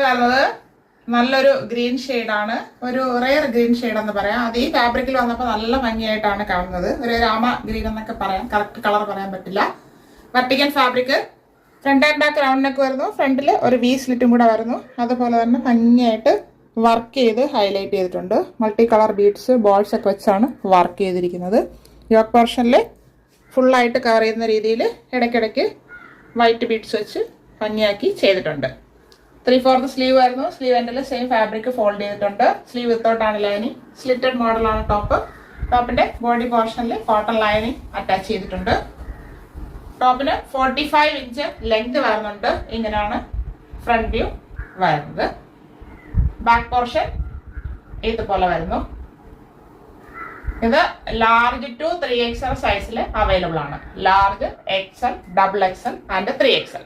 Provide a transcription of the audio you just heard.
വരുന്നത് നല്ലൊരു ഗ്രീൻ ഷെയ്ഡാണ്, ഒരു റെയർ ഗ്രീൻ ഷെയ്ഡ് എന്ന് പറയാം. അത് ഈ ഫാബ്രിക്കിൽ വന്നപ്പോൾ നല്ല ഭംഗിയായിട്ടാണ് കാണുന്നത്. ഒരു രാമ ഗ്രീൻ എന്നൊക്കെ പറയാം, കറക്റ്റ് കളർ പറയാൻ പറ്റില്ല. Vertical fabric, front and back round neck വരുന്നു. ഫ്രണ്ടിൽ ഒരു വി സ്ലിറ്റും കൂടെ വരുന്നു. അതുപോലെ തന്നെ ഭംഗിയായിട്ട് വർക്ക് ചെയ്ത് ഹൈലൈറ്റ് ചെയ്തിട്ടുണ്ട്. മൾട്ടി കളർ ബീഡ്സ്, ബോൾസ് ഒക്കെ വെച്ചാണ് വർക്ക് ചെയ്തിരിക്കുന്നത്. യോക്ക് പോർഷനിൽ ഫുള്ളായിട്ട് കവർ ചെയ്യുന്ന രീതിയിൽ ഇടയ്ക്കിടയ്ക്ക് വൈറ്റ് ബീഡ്സ് വെച്ച് ഭംഗിയാക്കി ചെയ്തിട്ടുണ്ട്. 3/4 സ്ലീവ് ആയിരുന്നു. സ്ലീവ് എൻഡിൽ സെയിം ഫാബ്രിക് ഫോൾഡ് ചെയ്തിട്ടുണ്ട്. സ്ലീവ് വിത്തൗട്ടാണ് ലൈനിങ്. സ്ലിറ്റഡ് മോഡലാണ് ടോപ്പ്. ടോപ്പിന്റെ ബോഡി പോർഷനിൽ കോട്ടൺ ലൈനിങ് അറ്റാച്ച് ചെയ്തിട്ടുണ്ട്. ടോപ്പിന് 45 ഇഞ്ച് ലെങ്ത് വരുന്നുണ്ട്. ഇങ്ങനെയാണ് ഫ്രണ്ട് വ്യൂ വരുന്നത്. ബാക്ക് പോർഷൻ ഇതുപോലെ വരുന്നു. ഇത് ലാർജ് ടു 3XL സൈസിൽ അവൈലബിൾ ആണ്. Large, XL, XXL and 3XL.